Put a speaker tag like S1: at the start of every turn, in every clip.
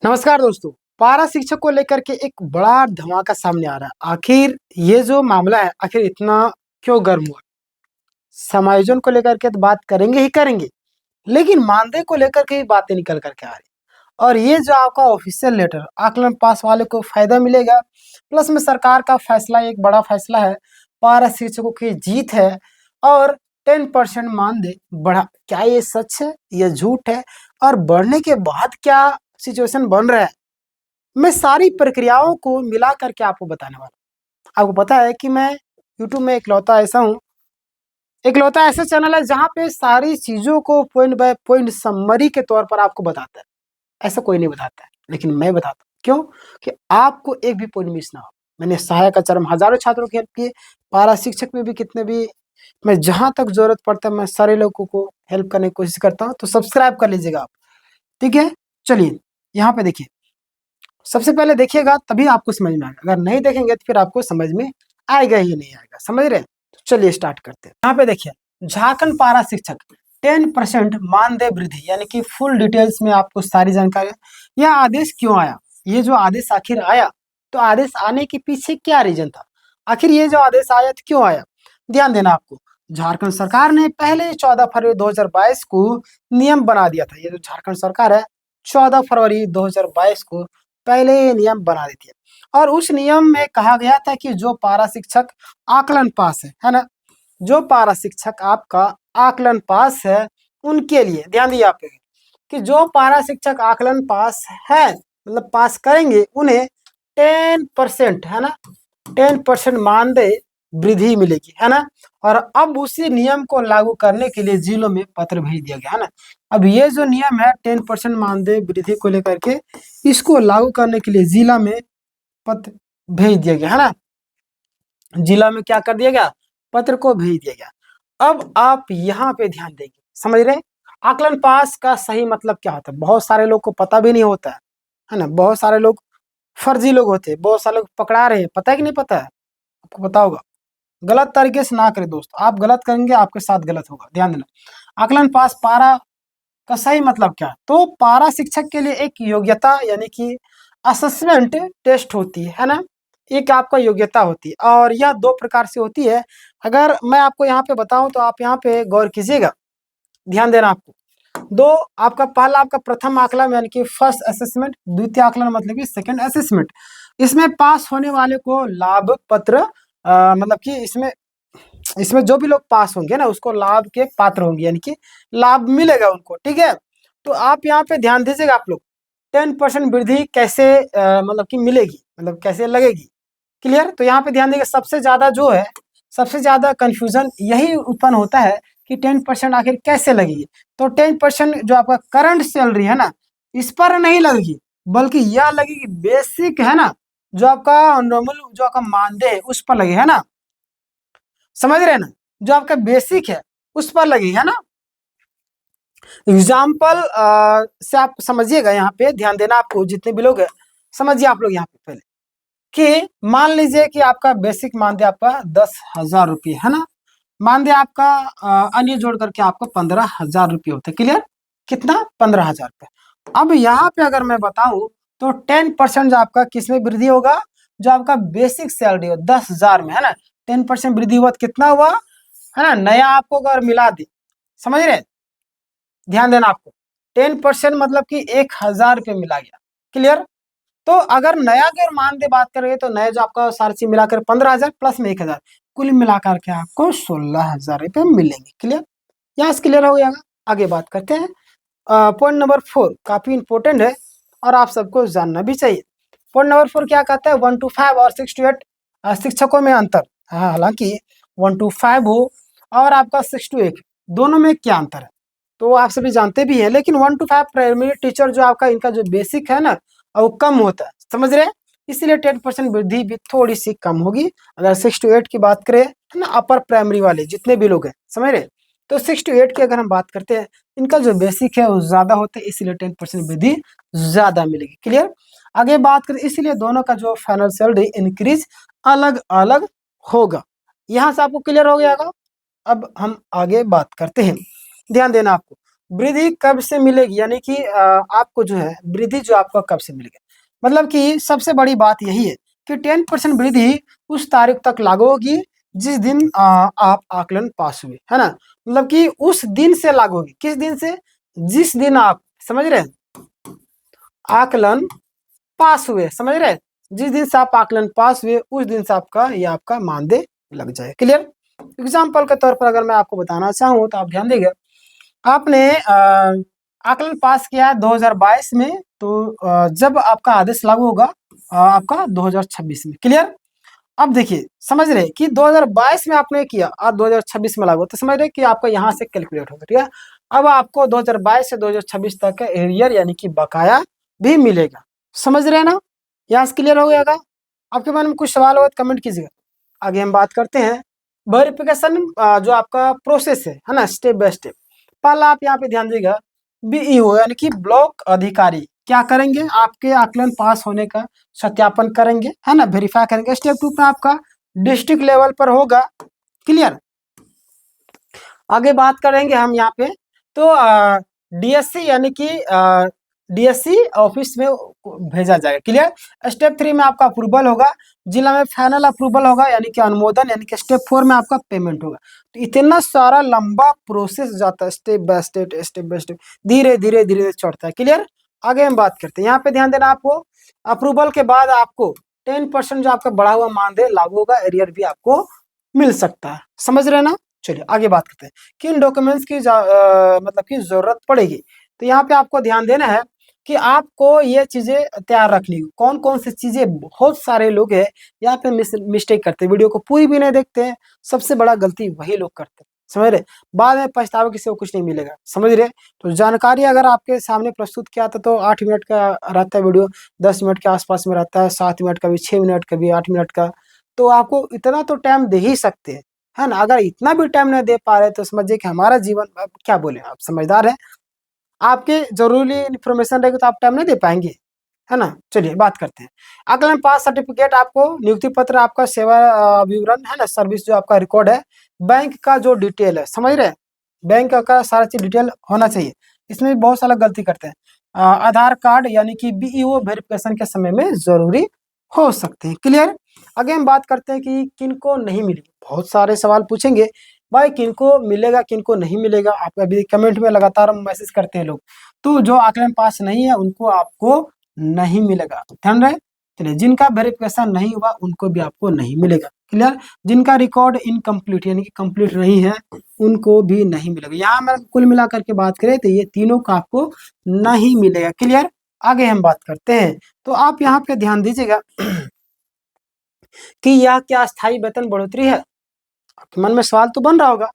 S1: नमस्कार दोस्तों। पारा शिक्षक को लेकर के एक बड़ा धमाका सामने आ रहा है। आखिर ये जो मामला है, आखिर इतना क्यों गर्म हुआ? समायोजन को लेकर के तो बात करेंगे ही करेंगे, लेकिन मानदेय को लेकर के ही बातें निकल करके आ रही। और ये जो आपका ऑफिशियल लेटर आकलन पास वाले को फायदा मिलेगा, प्लस में सरकार का फैसला एक बड़ा फैसला है, पारा शिक्षकों की जीत है और 10% मानदेय बढ़ा। क्या ये सच है या झूठ है? और बढ़ने के बाद क्या सिचुएशन बन रहा है? मैं सारी प्रक्रियाओं को मिला करके आपको बताने वाला हूँ। आपको पता है कि मैं यूट्यूब में इकलौता ऐसा चैनल है जहाँ पे सारी चीज़ों को पॉइंट बाय पॉइंट समरी के तौर पर आपको बताता है। ऐसा कोई नहीं बताता है, लेकिन मैं बताता हूँ। क्यों? कि आपको एक भी पॉइंट मिस ना हो। मैंने सहायक आचार्य हज़ारों छात्रों की हेल्प की है, पारा शिक्षक में भी कितने भी मैं जहाँ तक ज़रूरत पड़ता है, मैं सारे लोगों को हेल्प करने की कोशिश करता हूँ। तो सब्सक्राइब कर लीजिएगा आप, ठीक है? चलिए, यहाँ पे देखिए। सबसे पहले देखिएगा तभी आपको समझ में आएगा। अगर नहीं देखेंगे तो फिर आपको समझ में आएगा ही नहीं आएगा। समझ रहे हैं? तो चलिए स्टार्ट करते हैं। यहाँ पे देखिए, झारखंड पारा शिक्षक 10% मानदेय वृद्धि, यानी कि फुल डिटेल्स में आपको सारी जानकारी। यह आदेश क्यों आया? ये जो आदेश आखिर आया, तो आदेश आने के पीछे क्या रीजन था? आखिर ये जो आदेश आया तो क्यों आया? ध्यान देना आपको। झारखंड सरकार ने पहले 14 फरवरी 2022 को नियम बना दिया था। ये जो झारखंड सरकार है, 14 फरवरी 2022 को पहले ये नियम बना देती है। और उस नियम में कहा गया था कि जो पारा शिक्षक आकलन पास है ना, जो पारा शिक्षक आपका आकलन पास है, उनके लिए ध्यान दिए आप कि जो पारा शिक्षक आकलन पास है, मतलब पास करेंगे, उन्हें 10% है ना, 10% मानदेय वृद्धि मिलेगी, है ना। और अब उसी नियम को लागू करने के लिए जिलों में पत्र भेज दिया गया, है ना। अब ये जो नियम है 10% मानदेय वृद्धि को लेकर के, इसको लागू करने के लिए जिला में पत्र भेज दिया गया, है ना। जिला में क्या कर दिया गया? पत्र को भेज दिया गया। अब आप यहाँ पे ध्यान देंगे, समझ रहे हैं? आकलन पास का सही मतलब क्या होता है? बहुत सारे लोग को पता भी नहीं होता है ना। बहुत सारे लोग फर्जी लोग होते हैं, बहुत सारे लोग पकड़ा रहे हैं, पता है कि नहीं पता है? आपको पता होगा। गलत तरीके से ना करें दोस्त, आप गलत करेंगे आपके साथ गलत होगा, ध्यान देना। आकलन पास पारा का सही मतलब क्या है? तो पारा शिक्षक के लिए एक योग्यता, यानी कि असेसमेंट टेस्ट होती है ना। एक आपका योग्यता होती है और यह दो प्रकार से होती है। अगर मैं आपको यहाँ पे बताऊं तो आप यहाँ पे गौर कीजिएगा, ध्यान देना आपको। दो, आपका पहला आपका प्रथम आकलन यानी कि फर्स्ट असेसमेंट, द्वितीय आकलन मतलब कि सेकंड असेसमेंट। इसमें पास होने वाले को लाभ पत्र मतलब कि इसमें इसमें जो भी लोग पास होंगे ना, उसको लाभ के पात्र होंगे, यानी कि लाभ मिलेगा उनको, ठीक है। तो आप यहाँ पे ध्यान दीजिएगा आप लोग, 10% वृद्धि कैसे मतलब कि मिलेगी, मतलब कैसे लगेगी, क्लियर? तो यहाँ पे ध्यान देंगे, सबसे ज्यादा जो है, सबसे ज्यादा कंफ्यूजन यही उत्पन्न होता है कि 10% आखिर कैसे लगेगी। तो 10% जो आपका करंट सैलरी है ना, इस पर नहीं लगेगी, बल्कि यह लगेगी बेसिक, है ना, जो आपका नॉर्मल जो आपका मानदेय है उस पर लगे, है ना। समझ रहे हैं ना? जो आपका बेसिक है उस पर लगी, है ना। एग्जाम्पल से आप समझिएगा, यहाँ पे ध्यान देना आपको, जितने भी लोग हैं समझिए आप लोग यहाँ पे पहले कि मान लीजिए कि आपका बेसिक मानदेय आपका 10,000 रुपये, है ना। मानदेय आपका अन्य जोड़ करके आपको 15,000 रुपये होते हैं, क्लियर? कितना? 15,000 रुपये। अब यहाँ पे अगर मैं बताऊं तो 10% जो आपका किसमें वृद्धि होगा? जो आपका बेसिक सैलरी हो 10,000 में, है ना, 10% वृद्धि हुआ तो कितना हुआ, है ना। नया आपको अगर मिला दे, समझ रहे हैं? ध्यान देना आपको, 10% मतलब कि 1,000 रुपये मिला गया, क्लियर? तो अगर नया अगर मानदेय बात करेंगे तो नया जो आपका सारी चीज मिलाकर 15,000 प्लस में 1,000, कुल मिलाकर के आपको 16,000 रुपये मिलेंगे, क्लियर? यहाँ से क्लियर हो जाएगा। आगे बात करते हैं। पॉइंट नंबर 4 काफी इंपॉर्टेंट है और आप सबको जानना भी चाहिए। पॉइंट नंबर 4 क्या कहता है? 1 to 5 और 6 to 8 शिक्षकों में अंतर। हाँ, हालांकि 1 to 5 हो और आपका 6 to 8 दोनों में क्या अंतर है तो आप सभी जानते भी हैं, लेकिन 1 to 5 प्राइमरी टीचर जो आपका इनका जो बेसिक है ना, वो कम होता है, समझ रहे हैं? इसलिए 10% वृद्धि भी थोड़ी सी कम होगी। अगर 6 to 8 की बात करें, है ना, अपर प्राइमरी वाले जितने भी लोग हैं, समझ रहे हैं? तो 6 to 8 की अगर हम बात करते हैं, इनका जो बेसिक है वो ज्यादा होता है, इसलिए 10% वृद्धि ज्यादा मिलेगी, क्लियर? आगे बात करें, इसलिए दोनों का जो फाइनल सैलरी इंक्रीज अलग अलग होगा। यहाँ से आपको क्लियर हो गया होगा। अब हम आगे बात करते हैं, ध्यान देना आपको। वृद्धि कब से मिलेगी, यानी कि आपको जो है वृद्धि जो आपका कब से मिलेगी, मतलब कि सबसे बड़ी बात यही है कि 10% वृद्धि उस तारीख तक लागू होगी जिस दिन आप आकलन पास हुए, है ना। मतलब कि उस दिन से लागू होगी, किस दिन से, जिस दिन आप, समझ रहे हैं, आकलन पास हुए, समझ रहे हैं, जिस दिन से आप आकलन पास हुए उस दिन से आपका ये आपका मानदेय लग जाए। क्लियर। एग्जाम्पल के तौर पर अगर मैं आपको बताना चाहूँ तो आप ध्यान देंगे, आपने आकलन पास किया 2022 में, तो जब आपका आदेश लागू होगा आपका 2026 में। क्लियर। अब देखिए, समझ रहे कि 2022 में आपने किया और 2026 में लागू, तो समझ रहे कि आपका यहाँ से कैलकुलेट होगा, ठीक है। अब आपको 2022 से 2026 तक का एरियर यानी कि बकाया भी मिलेगा, समझ रहे हैं ना। यहाँ से क्लियर हो गया। आपके मन में कुछ सवाल हो तो कमेंट कीजिएगा। आगे हम बात करते हैं वेरिफिकेशन जो आपका प्रोसेस है ना, स्टेप बाय स्टेप। पहला आप यहाँ पे ध्यान दीजिएगा, बीईओ यानी कि ब्लॉक अधिकारी क्या करेंगे, आपके आकलन पास होने का सत्यापन करेंगे, है ना, वेरीफाई करेंगे। स्टेप 2 पे आपका डिस्ट्रिक्ट लेवल पर होगा। क्लियर। आगे बात करेंगे हम यहाँ पे, तो डीएससी यानी कि डीएससी ऑफिस में भेजा जाएगा। क्लियर। स्टेप 3 में आपका अप्रूवल होगा, जिला में फाइनल अप्रूवल होगा यानी कि अनुमोदन, यानी कि स्टेप 4 में आपका पेमेंट होगा। तो इतना सारा लंबा प्रोसेस जाता है, स्टेप बाय स्टेप धीरे धीरे धीरे चढ़ता है। क्लियर। आगे हम बात करते हैं, यहाँ पे ध्यान देना आपको, अप्रूवल के बाद आपको 10% जो आपका बढ़ा हुआ मानदेय लागू होगा, एरियर भी आपको मिल सकता है, समझ रहे ना। चलिए आगे बात करते हैं, किन डॉक्यूमेंट्स की मतलब की जरूरत पड़ेगी। तो यहाँ पे आपको ध्यान देना है कि आपको ये चीजें तैयार रखनी है। कौन कौन सी चीजें, बहुत सारे लोग हैं यहाँ पे मिस्टेक करते हैं, वीडियो को पूरी भी नहीं देखते हैं, सबसे बड़ा गलती वही लोग करते हैं, समझ रहे। बाद में पछतावा किसी को कुछ नहीं मिलेगा, समझ रहे। तो जानकारी अगर आपके सामने प्रस्तुत किया था तो 8 मिनट का रहता है वीडियो, 10 मिनट के आसपास में रहता है, 7 मिनट का भी, 6 मिनट का भी, 8 मिनट का, तो आपको इतना तो टाइम दे ही सकते हैं, है ना। अगर इतना भी टाइम नहीं दे पा रहे तो समझिए कि हमारा जीवन, अब क्या बोले, आप समझदार हैं, आपके जरूरी इन्फॉर्मेशन रहेगी तो आप टाइम नहीं दे पाएंगे, है ना। चलिए बात करते हैं, आकलन पास सर्टिफिकेट, आपको नियुक्ति पत्र, आपका सेवा विवरण, है ना, सर्विस जो आपका रिकॉर्ड है, बैंक का जो डिटेल है, समझ रहे हैं, बैंक का सारा चीज डिटेल होना चाहिए। इसमें भी बहुत सारा गलती करते हैं। आधार कार्ड यानी कि बीईओ वेरिफिकेशन के समय में जरूरी हो सकते हैं। क्लियर। आगे हम बात करते हैं कि किनको नहीं मिलेगी, बहुत सारे सवाल पूछेंगे भाई, किनको मिलेगा किनको नहीं मिलेगा। आप अभी कमेंट में लगातार मैसेज करते हैं लोग, तो जो आकलन पास नहीं है उनको आपको नहीं मिलेगा, ध्यान रहे। चलिए, जिनका वेरिफिकेशन नहीं हुआ उनको भी आपको नहीं मिलेगा। क्लियर। जिनका रिकॉर्ड इनकम्प्लीट यानी कि कंप्लीट नहीं है उनको भी नहीं मिलेगा। यहाँ मैं कुल मिला करके बात करें तो ये तीनों का आपको नहीं मिलेगा। क्लियर। आगे हम बात करते हैं, तो आप यहाँ पे ध्यान दीजिएगा कि यह क्या स्थायी वेतन बढ़ोतरी है, आपके मन में सवाल तो बन रहा होगा।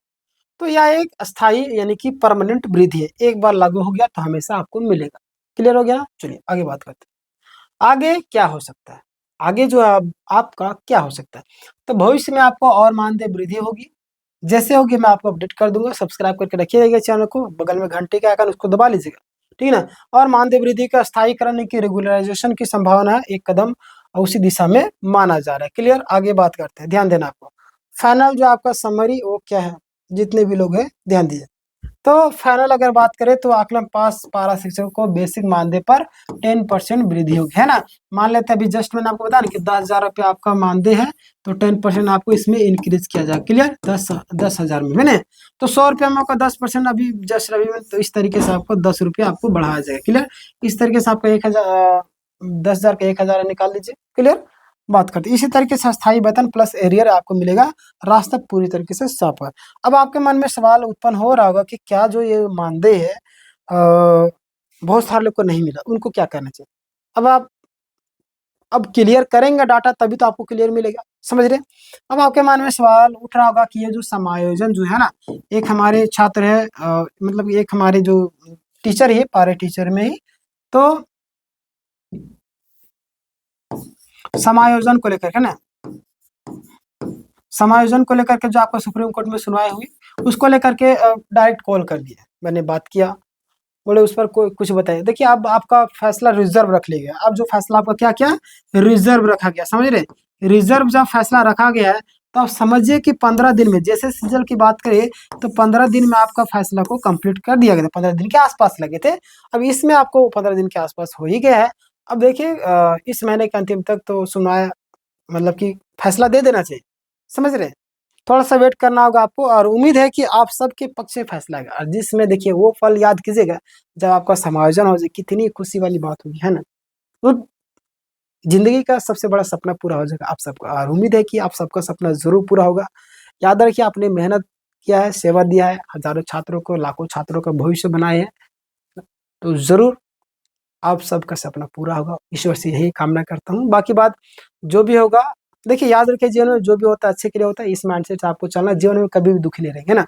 S1: तो यह एक अस्थाई यानी कि परमानेंट वृद्धि है, एक बार लागू हो गया तो हमेशा आपको मिलेगा। क्लियर हो गया। चलिए आगे बात करते हैं, आगे क्या हो सकता है, आगे जो आपका क्या हो सकता है। तो भविष्य में आपको और मानदेय वृद्धि होगी, जैसे होगी मैं आपको अपडेट कर दूंगा। सब्सक्राइब करके रखिएगा चैनल को, बगल में घंटे का आइकन उसको दबा लीजिएगा, ठीक है ना। और मानदेय वृद्धि का स्थायीकरण की रेगुलराइजेशन की संभावना है, एक कदम उसी दिशा में माना जा रहा है। क्लियर। आगे बात करते हैं, ध्यान देना आपको, फाइनल जो आपका समरी वो क्या है, जितने भी लोग हैं ध्यान दीजिए। तो फाइनल अगर बात करें तो आकलन पास पारा शिक्षकों को बेसिक मानदेय पर 10% वृद्धि होगी, है ना। मान लेते हैं अभी जस्ट मैंने आपको बताया ना कि 10,000 रुपये आपका मानदेय है, तो 10% आपको इसमें इंक्रीज किया जाएगा। क्लियर। 10,000 में, है ना। तो 100 रुपये में आपका 10% अभी जस्ट रवि में, तो इस तरीके से आपको 10 रुपये आपको बढ़ाया जाएगा। क्लियर। इस तरीके से आपका 1,000, 10,000 का 1,000 निकाल लीजिए। क्लियर। बात करते हैं इसी तरीके से अस्थायी वेतन प्लस एरियर आपको मिलेगा, रास्ता पूरी तरीके से साफ है। अब आपके मन में सवाल उत्पन्न हो रहा होगा कि क्या जो ये मानदेय है बहुत सारे लोग को नहीं मिला, उनको क्या करना चाहिए। अब आप अब क्लियर करेंगे डाटा तभी तो आपको क्लियर मिलेगा, समझ रहे। अब आपके मन में सवाल उठ रहा होगा कि ये जो समायोजन जो है ना, एक हमारे छात्र है मतलब एक हमारे जो टीचर है पारे टीचर में ही, तो समायोजन को लेकर के ना, समायोजन को लेकर के जो आपको सुप्रीम कोर्ट में सुनवाई हुई उसको लेकर के डायरेक्ट कॉल कर दिया, मैंने बात किया, बोले उस पर कोई कुछ बताइए। देखिए अब आपका फैसला रिजर्व रख लिया गया, अब जो फैसला आपका क्या क्या रिजर्व रखा गया, समझ रहे। रिजर्व जब फैसला रखा गया है तो आप समझिए कि 15 दिन में, जैसे सीजन की बात करें तो 15 दिन में आपका फैसला को कंप्लीट कर दिया गया था, 15 दिन के आसपास लगे थे। अब इसमें आपको 15 दिन के आसपास हो ही गया है। अब देखिए इस महीने के अंतिम तक तो सुनवाई मतलब कि फैसला दे देना चाहिए, समझ रहे हैं? थोड़ा-सा वेट करना होगा आपको और उम्मीद है कि आप सबके पक्ष में फैसला आएगा और जिसमें देखिए वो पल याद कीजिएगा जब आपका समायोजन हो जाए, कितनी खुशी वाली बात होगी, है ना? तो ज़िंदगी का सबसे बड़ा सपना पूरा हो जाएगा आप सबका और उम्मीद है कि आप सबका सपना ज़रूर पूरा होगा। याद रखिए आपने मेहनत किया है, सेवा दिया है, हज़ारों छात्रों को, लाखों छात्रों का भविष्य बनाए हैं, तो ज़रूर आप सबका सपना पूरा होगा। ईश्वर से यही कामना करता हूँ। बाकी बात जो भी होगा देखिए याद रखिए जीवन में जो भी होता है अच्छे के लिए होता है, इस माइंडसेट से आपको चलना है, जीवन में कभी भी दुखी नहीं रहेंगे, है ना?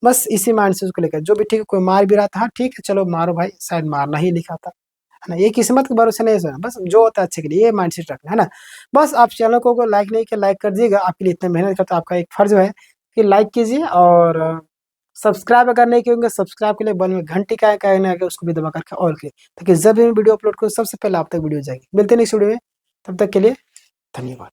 S1: बस इसी माइंडसेट को लेकर जो भी ठीक है, कोई मार भी रहा था, हाँ ठीक है चलो मारो भाई, शायद मारना ही लिखा था। है ना? ये किस्मत के भरोसे नहीं सोना, बस जो होता है अच्छे के लिए, ये माइंडसेट रखना, है ना? बस आप चैनल को अगर लाइक नहीं किया, लाइक कर दीजिएगा, आपके लिए इतना मेहनत करता आपका एक फर्ज़ है कि लाइक कीजिए और सब्सक्राइब अगर नहीं किए होंगे, सब्सक्राइब के लिए बगल में घंटी का आइकन है उसको भी दबा कर के ऑल करिए, ताकि जब भी मैं वीडियो अपलोड करूँ सबसे पहले आप तक वीडियो जाएगी। मिलते हैं नेक्स्ट वीडियो में, तब तक के लिए धन्यवाद।